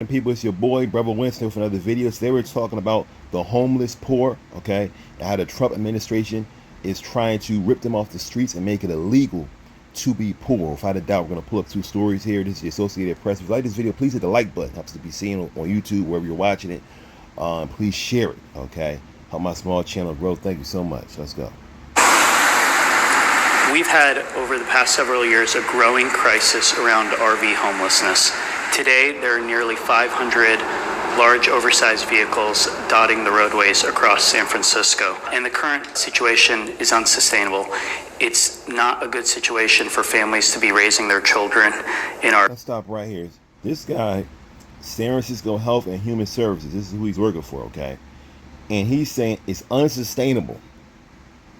People, it's your boy Brother Winston with another video. So they were talking about the homeless poor, okay, and how the Trump administration is trying to rip them off the streets and make it illegal to be poor. Without a doubt, we're going to pull up two stories here. This is the Associated Press. If you like this video, please hit the like button. It helps to be seen on YouTube wherever you're watching it. Please share it, okay? Help my small channel grow. Thank you so much. Let's go. We've had, over the past several years, a growing crisis around RV homelessness. Today, there are nearly 500 large, oversized vehicles dotting the roadways across San Francisco, and the current situation is unsustainable. It's not a good situation for families to be raising their children in our... Let's stop right here. This guy, San Francisco Health and Human Services, this is who he's working for, okay? And he's saying it's unsustainable,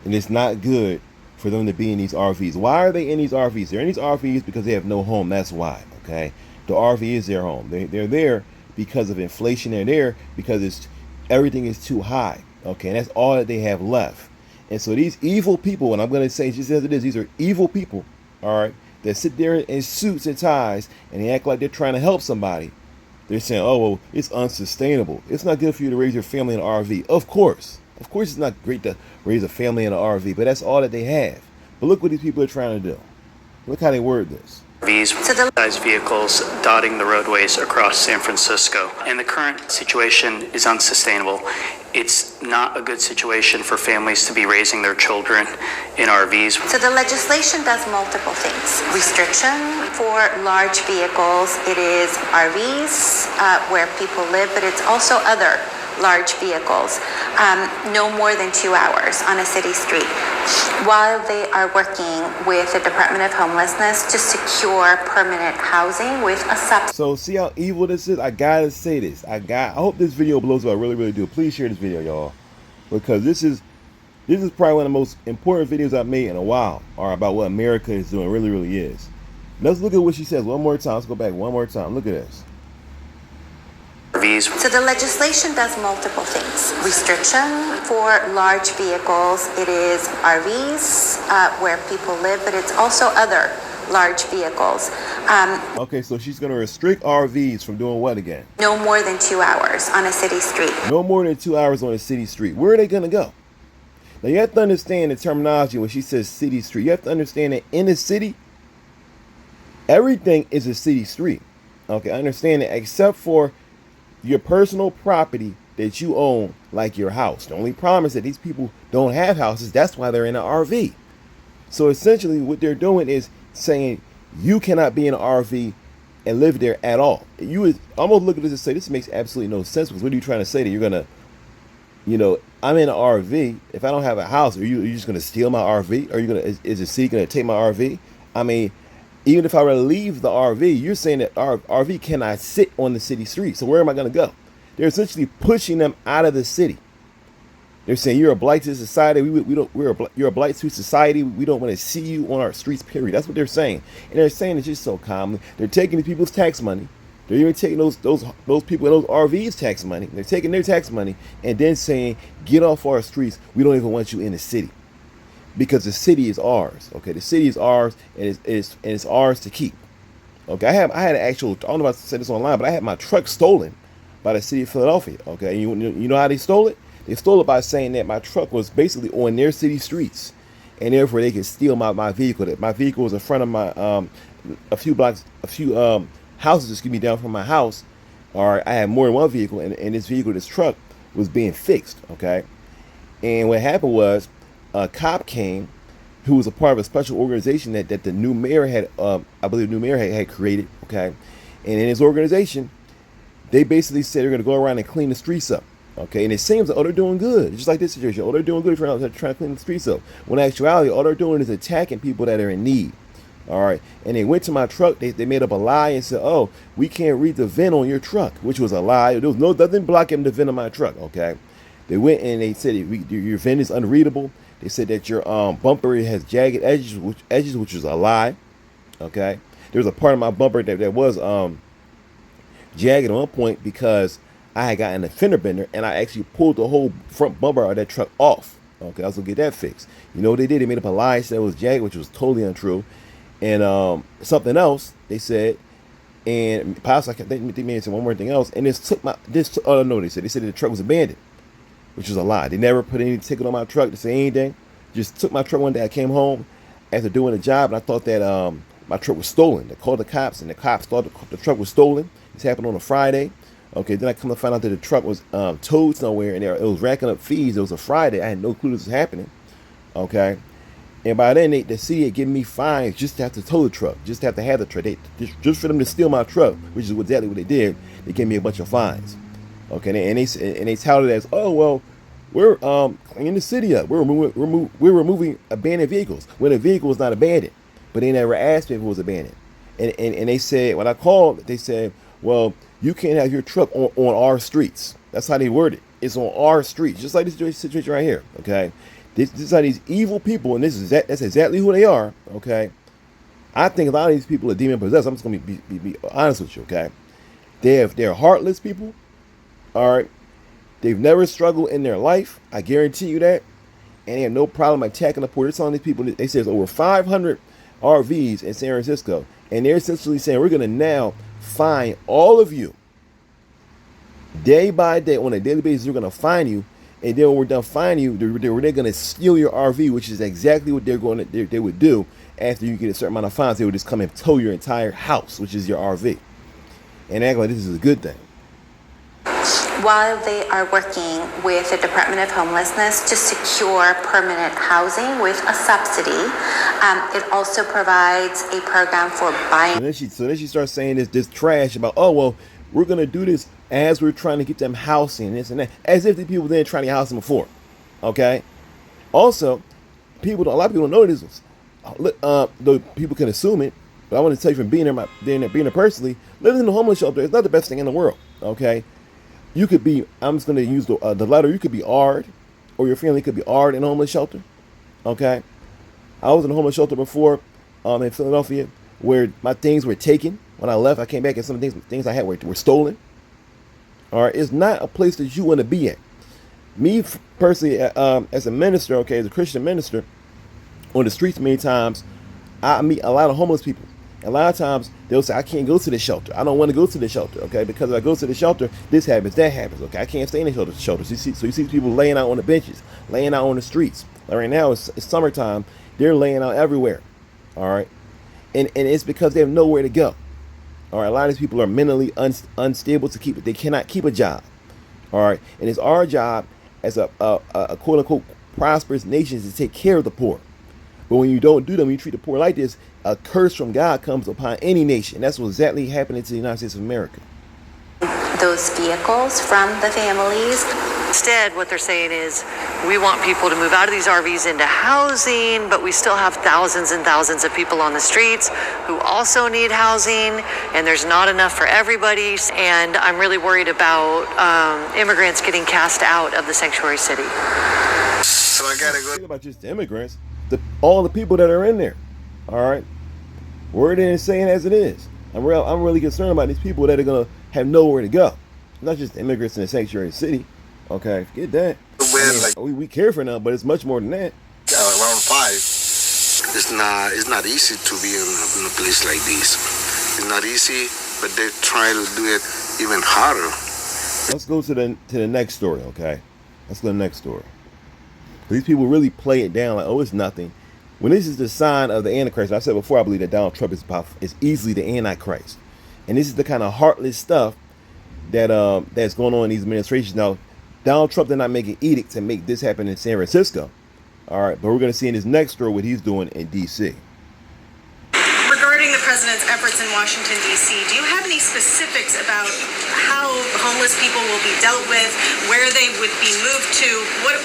and it's not good for them to be in these RVs. Why are they in these RVs? They're in these RVs because they have no home. That's why, okay? The RV is their home. They're there because of inflation. They're there because everything is too high, okay? And that's all that they have left. And so these evil people, and I'm going to say just as it is, these are evil people, all right, that sit there in suits and ties and they act like they're trying to help somebody. They're saying, oh, well, it's unsustainable. It's not good for you to raise your family in an RV. Of course, it's not great to raise a family in an RV, but that's all that they have. But look what these people are trying to do. Look how they word this. RVs, vehicles dotting the roadways across San Francisco, and the current situation is unsustainable. It's not a good situation for families to be raising their children in RVs. So the legislation does multiple things. Restriction for large vehicles. It is RVs where people live, but it's also other large vehicles. No more than 2 hours on a city street while they are working with the Department of Homelessness to secure permanent housing with a subsidy. So see how evil this is? I gotta say this. I hope this video blows up. I really, really do. Please share this video, y'all, because this is probably one of the most important videos I've made in a while, or about what America is doing. It really, really is. Let's look at what she says one more time. Let's go back one more time. Look at this. So the legislation does multiple things. Restriction for large vehicles. It is RVs where people live, but it's also other large vehicles. Okay, so she's going to restrict RVs from doing what again? No more than 2 hours on a city street. No more than 2 hours on a city street. Where are they going to go? Now, you have to understand the terminology when she says city street. You have to understand that in the city, everything is a city street. Okay, I understand that except for your personal property that you own, like your house. The only problem is that these people don't have houses. That's why they're in an RV. So essentially what they're doing is saying you cannot be in an RV and live there at all. You would almost look at this and say, this makes absolutely no sense, because what are you trying to say? That you're going to, I'm in an RV. If I don't have a house, are you just going to steal my RV? Are you going to, is the city going to take my RV? I mean, even if I were to leave the RV, you're saying that our RV cannot sit on the city street. So where am I going to go? They're essentially pushing them out of the city. They're saying you're a blight to society. You're a blight to society. We don't want to see you on our streets, period. That's what they're saying. And they're saying it just so calmly. They're taking the people's tax money. They're even taking those people in those RVs tax money. They're taking their tax money and then saying, get off our streets. We don't even want you in the city. Because the city is ours, okay? The city is ours, and it's ours to keep. Okay, I had an actual, I don't know if I said this online, but I had my truck stolen by the city of Philadelphia, okay? And you know how they stole it? They stole it by saying that my truck was basically on their city streets, and therefore they could steal my vehicle. That my vehicle was in front of my a few houses, excuse me, down from my house. Or I had more than one vehicle, and this truck was being fixed, okay? And what happened was, a cop came who was a part of a special organization that the new mayor had, I believe the new mayor had created, okay? And in his organization, they basically said they're going to go around and clean the streets up, okay? And it seems like, oh, they're doing good. Just like this situation. Oh, they're doing good trying to clean the streets up. When in actuality, all they're doing is attacking people that are in need, all right? And they went to my truck. They made up a lie and said, oh, we can't read the VIN on your truck, which was a lie. There was nothing blocking the VIN on my truck, okay? They went and they said, your VIN is unreadable. They said that your bumper has jagged edges, which is a lie. Okay, there was a part of my bumper that was jagged at one point because I had gotten a fender bender and I actually pulled the whole front bumper of that truck off. Okay, I was gonna get that fixed. You know what they did? They made up a lie, said it was jagged, which was totally untrue. And something else, they said And possibly, I think they may have said one more thing else. And oh no, they said the truck was abandoned, which was a lie. They never put any ticket on my truck to say anything. Just took my truck one day. I came home after doing a job, and I thought that my truck was stolen. They called the cops, and the cops thought the truck was stolen. This happened on a Friday. Okay, then I come to find out that the truck was towed somewhere, and it was racking up fees. It was a Friday. I had no clue this was happening. Okay, and by then the city had given me fines just to have to tow the truck, just to have the truck. Just for them to steal my truck, which is exactly what they did. They gave me a bunch of fines. Okay, and they touted it as, oh well, we're cleaning the city up. We're removing abandoned vehicles when a vehicle was not abandoned, but they never asked me if it was abandoned. And they said, when I called, they said, well, you can't have your truck on our streets. That's how they worded it. It's on our streets, just like this situation right here. Okay, this is how these evil people, and that's exactly who they are. Okay, I think a lot of these people are demon possessed. I'm just gonna be honest with you. Okay, they're heartless people. All right, they've never struggled in their life. I guarantee you that, and they have no problem attacking the poor. They're telling these people, they say there's over 500 RVs in San Francisco, and they're essentially saying we're gonna now fine all of you day by day on a daily basis. We're gonna fine you, and then when we're done fining you, they're gonna steal your RV, which is exactly what they would do after you get a certain amount of fines. They would just come and tow your entire house, which is your RV, and act like this is a good thing. While they are working with the Department of Homelessness to secure permanent housing with a subsidy, it also provides a program for buying. So then she starts saying this trash about, oh well, we're gonna do this as we're trying to get them housing, this and that, as if the people didn't try to house them before. Okay. Also, a lot of people don't know this. Though people can assume it, but I want to tell you from being there personally, living in a homeless shelter is not the best thing in the world. Okay. You could be, I'm just going to use the letter, you could be ARD, or your family could be ARD in a homeless shelter. Okay. I was in a homeless shelter before in Philadelphia where my things were taken. When I left, I came back and some things I had were stolen. All right. It's not a place that you want to be at. Me personally, as a minister, okay, as a Christian minister, on the streets many times, I meet a lot of homeless people. A lot of times they'll say, I can't go to the shelter. I don't want to go to the shelter, okay? Because if I go to the shelter, this happens, that happens, okay? I can't stay in the shelter. So you see people laying out on the benches, laying out on the streets. Like right now, it's summertime. They're laying out everywhere, all right? And it's because they have nowhere to go. All right, a lot of these people are mentally unstable they cannot keep a job, all right? And it's our job as a quote-unquote prosperous nation to take care of the poor. But when you don't do them, you treat the poor like this, a curse from God comes upon any nation. That's what's exactly happening to the United States of America. Those vehicles from the families. Instead, what they're saying is, we want people to move out of these RVs into housing, but we still have thousands and thousands of people on the streets who also need housing, and there's not enough for everybody. And I'm really worried about immigrants getting cast out of the sanctuary city. So I gotta go. Think about just the immigrants, all the people that are in there. All right, word ain't saying as it is. I'm really concerned about these people that are gonna have nowhere to go. Not just immigrants in the sanctuary city. Okay, forget that. We care for them, but it's much more than that. Around 5. It's not easy to be in a place like this. It's not easy, but they try to do it even harder. Let's go to the next story. Okay, let's go to the next story. These people really play it down like, oh, it's nothing. When this is the sign of the Antichrist, I said before, I believe that Donald Trump is easily the Antichrist, and this is the kind of heartless stuff that's going on in these administrations. Now, Donald Trump did not make an edict to make this happen in San Francisco, all right, but we're going to see in his next story what he's doing in D.C. Regarding the president's efforts in Washington, D.C., do you have any specifics about how homeless people will be dealt with, where they would be moved to?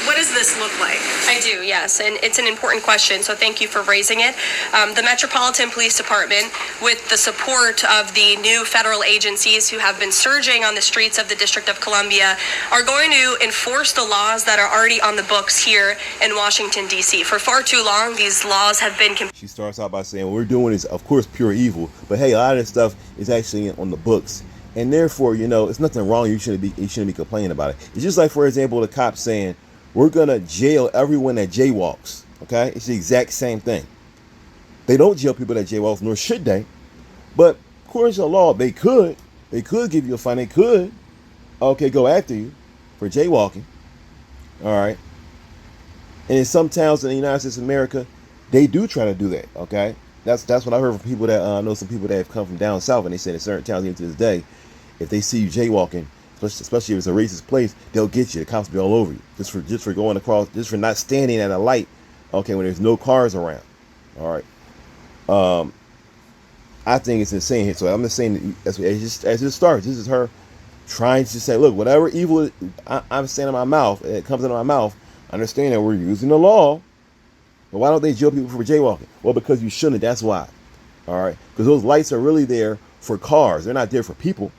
What does this look like? I do, yes, and it's an important question, so thank you for raising it. The Metropolitan Police Department, with the support of the new federal agencies who have been surging on the streets of the District of Columbia, are going to enforce the laws that are already on the books here in Washington, D.C. For far too long, these laws have been... She starts out by saying, what we're doing is, of course, pure evil, but hey, a lot of this stuff is actually on the books. And therefore, it's nothing wrong. You shouldn't be complaining about it. It's just like, for example, the cops saying, we're going to jail everyone that jaywalks. Okay? It's the exact same thing. They don't jail people that jaywalk, nor should they. But according to the law, they could give you a fine. They could, okay, go after you for jaywalking. All right. And in some towns in the United States of America, they do try to do that. Okay, that's what I heard from people that I know some people that have come from down south, and they said in certain towns even to this day, if they see you jaywalking, especially if it's a racist place, they'll get you. The cops will be all over you just for going across, just for not standing at a light. Okay, when there's no cars around. All right. I think it's insane here. So I'm just saying that as it starts, this is her trying to say, look, whatever evil I'm saying in my mouth, it comes into my mouth. Understand that we're using the law, but why don't they jail people for jaywalking? Well, because you shouldn't. That's why. All right, because those lights are really there for cars. They're not there for people.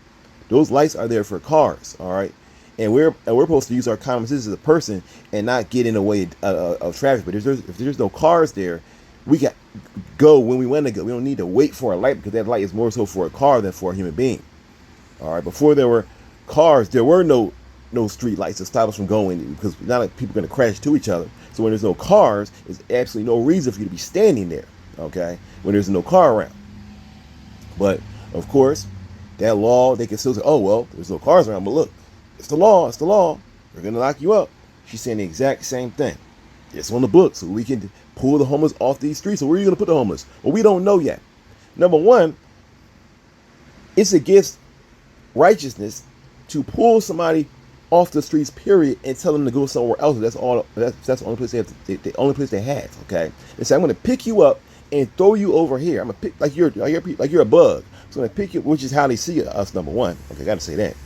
Those lights are there for cars. All right, and we're supposed to use our common sense as a person and not get in the way of traffic. But if there's no cars there, we can go when we want to go. We don't need to wait for a light because that light is more so for a car than for a human being. All right, before there were cars, there were no street lights to stop us from going, because not like people are going to crash to each other. So when there's no cars, there's absolutely no reason for you to be standing there, okay, when there's no car around. But of course, that law, they can still say, oh, well, there's no cars around, but look, it's the law, we're going to lock you up. She's saying the exact same thing. It's on the books, so we can pull the homeless off these streets. So where are you going to put the homeless? Well, we don't know yet. Number one, it's against righteousness to pull somebody off the streets, period, and tell them to go somewhere else. That's the only place they have. The only place they have. Okay, and so I'm going to pick you up and throw you over here. I'm going to pick like you're a bug. So I'm going to pick you, which is how they see us. Number one. Okay, got to say that.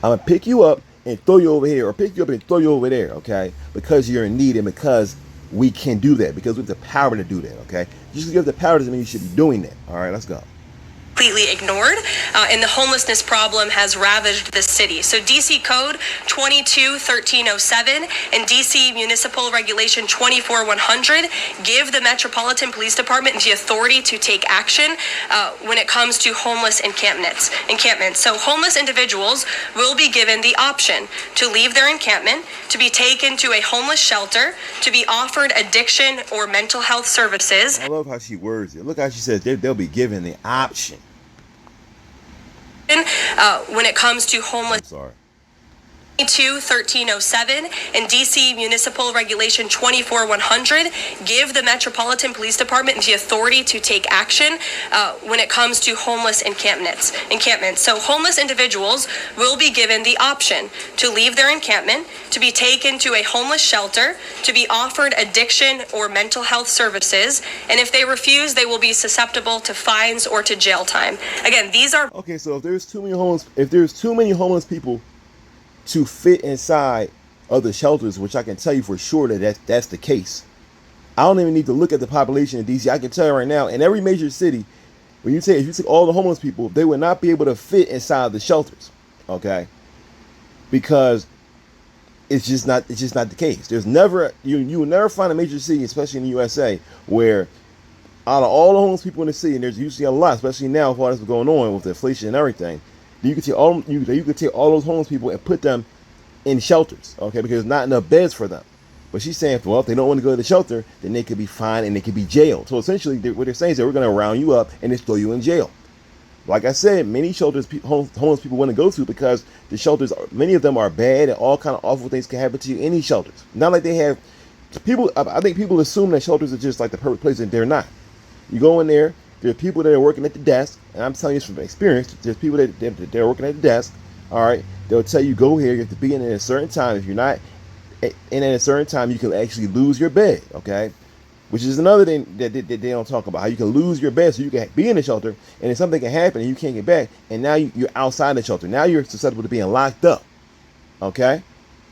I'm going to pick you up and throw you over here, or pick you up and throw you over there. Okay, because you're in need and because we can do that, because we have the power to do that. Okay, just because you have the power doesn't mean you should be doing that. All right, let's go. Completely ignored, and the homelessness problem has ravaged the city. So DC Code 22-1307 and DC Municipal Regulation 24-100 give the Metropolitan Police Department the authority to take action when it comes to homeless encampments. So homeless individuals will be given the option to leave their encampment, to be taken to a homeless shelter, to be offered addiction or mental health services. I love how she words it. Look how she says they'll be given the option. When it comes to homeless. I'm sorry. 22-1307 and DC Municipal Regulation 24-100 give the Metropolitan Police Department the authority to take action when it comes to homeless encampments. So homeless individuals will be given the option to leave their encampment, to be taken to a homeless shelter, to be offered addiction or mental health services, and if they refuse, they will be susceptible to fines or to jail time. Again, these are... Okay, so if there's too many homeless people to fit inside of the shelters, which I can tell you for sure that's the case. I don't even need to look at the population in DC. I can tell you right now, in every major city, if you take all the homeless people, they would not be able to fit inside the shelters, okay? Because it's just not the case. There's never you will never find a major city, especially in the USA, where out of all the homeless people in the city, and there's usually a lot, especially now with all this going on with the inflation and everything. You could take all those homeless people and put them in shelters, okay? Because there's not enough beds for them. But she's saying, well, if they don't want to go to the shelter, then they could be fined and they could be jailed. So essentially, what they're saying is that we're going to round you up and just throw you in jail. Like I said, many shelters homeless people want to go to because the shelters, many of them are bad and all kind of awful things can happen to you in these shelters. Not like they have people. I think people assume that shelters are just like the perfect place, and they're not. You go in there. There are people that are working at the desk, and I'm telling you this from experience. There's people that are working at the desk. All right, they'll tell you go here. You have to be in at a certain time. If you're not in at a certain time, you can actually lose your bed. Okay, which is another thing that they don't talk about. How you can lose your bed, so you can be in the shelter, and then something can happen and you can't get back, and now you're outside the shelter. Now you're susceptible to being locked up. Okay,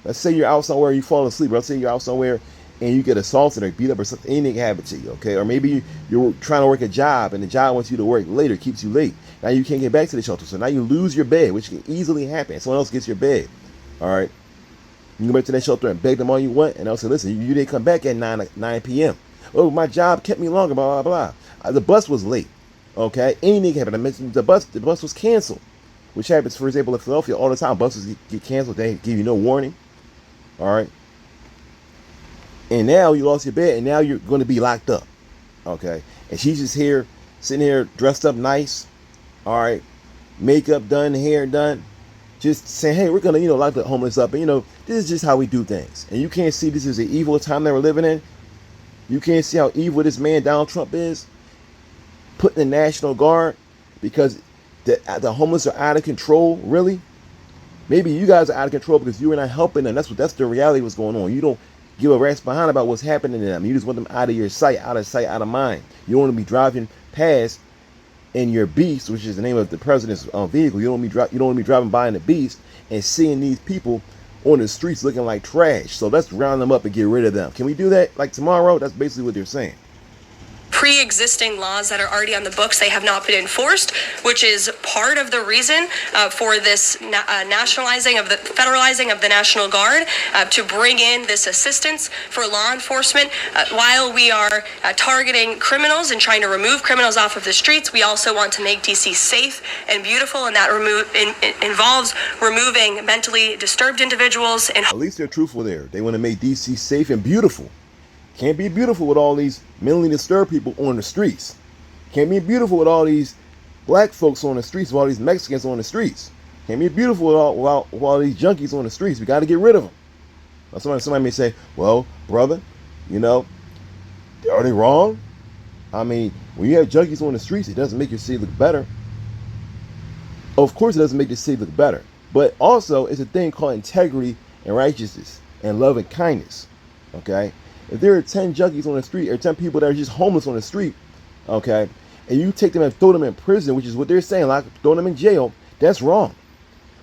let's say you're out somewhere, you fall asleep. Let's say you're out somewhere and you get assaulted or beat up or something, anything happen to you, okay? Or maybe you're trying to work a job and the job wants you to work later, keeps you late. Now you can't get back to the shelter, so now you lose your bed, which can easily happen. Someone else gets your bed, all right? You go back to that shelter and beg them all you want, and they'll say, listen, you didn't come back at 9 p.m. Oh, my job kept me longer, blah, blah, blah. The bus was late, okay? Anything happened. I mentioned the bus was canceled, which happens, for example, in Philadelphia all the time. Buses get canceled. They give you no warning, all right? And now you lost your bed, and now you're going to be locked up, okay? And she's just here sitting here dressed up nice, all right, makeup done, hair done, just saying, hey, we're gonna, lock the homeless up, and this is just how we do things. And you can't see this is an evil time that we're living in. You can't see how evil this man Donald Trump is, putting the National Guard because the homeless are out of control. Really, maybe you guys are out of control because you're not helping them. That's the reality of what's going on. You don't give a rat's behind about what's happening to them. You just want them out of your sight, out of mind. You don't want to be driving past in your Beast, which is the name of the president's vehicle. You don't want to be driving by in the Beast and seeing these people on the streets looking like trash. So let's round them up and get rid of them. Can we do that like tomorrow? That's basically what they're saying. Pre-existing laws that are already on the books, they have not been enforced, which is part of the reason for this federalizing of the National Guard to bring in this assistance for law enforcement. While we are targeting criminals and trying to remove criminals off of the streets, we also want to make DC safe and beautiful, and that involves removing mentally disturbed individuals. And at least they're truthful there. They want to make DC safe and beautiful. Can't be beautiful with all these mentally disturbed people on the streets. Can't be beautiful with all these black folks on the streets, with all these Mexicans on the streets. Can't be beautiful with all these junkies on the streets. We got to get rid of them. Now somebody may say, well, brother, are they wrong? I mean, when you have junkies on the streets, it doesn't make your city look better. Of course it doesn't make the city look better. But also, it's a thing called integrity and righteousness and love and kindness. Okay? If there are 10 junkies on the street or 10 people that are just homeless on the street, okay, and you take them and throw them in prison, which is what they're saying, like throw them in jail, that's wrong.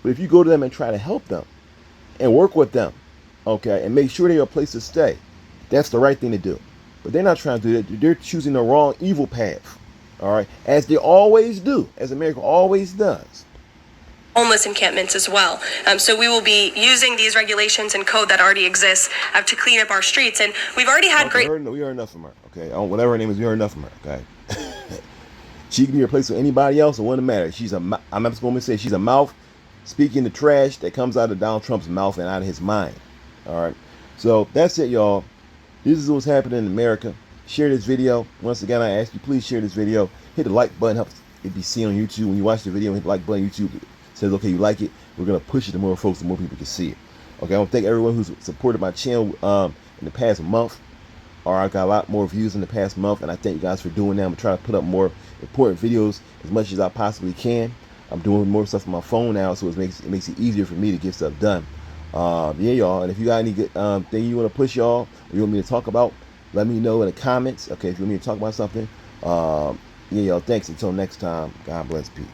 But if you go to them and try to help them and work with them, okay, and make sure they have a place to stay, that's the right thing to do. But they're not trying to do that. They're choosing the wrong evil path, all right, as they always do, as America always does. Homeless encampments as well. So we will be using these regulations and code that already exists to clean up our streets. And we've already had we heard enough from her, okay? Whatever her name is, we heard enough from her, okay? She can be replaced with anybody else. It wouldn't matter. I'm just going to say she's a mouth speaking the trash that comes out of Donald Trump's mouth and out of his mind, all right? So that's it, y'all. This is what's happening in America. Share this video. Once again, I ask you, please share this video. Hit the like button. Helps it be seen on YouTube. When you watch the video, hit the like button on YouTube. Says, okay, you like it, we're going to push it to more folks so more people can see it. Okay, I want to thank everyone who's supported my channel in the past month. All right, I got a lot more views in the past month, and I thank you guys for doing that. I'm trying to put up more important videos as much as I possibly can. I'm doing more stuff on my phone now, so it makes it easier for me to get stuff done. Yeah, y'all, and if you got any good thing you want to push, y'all, or you want me to talk about, let me know in the comments. Okay, if you want me to talk about something. Yeah, y'all, thanks. Until next time, God bless, peace.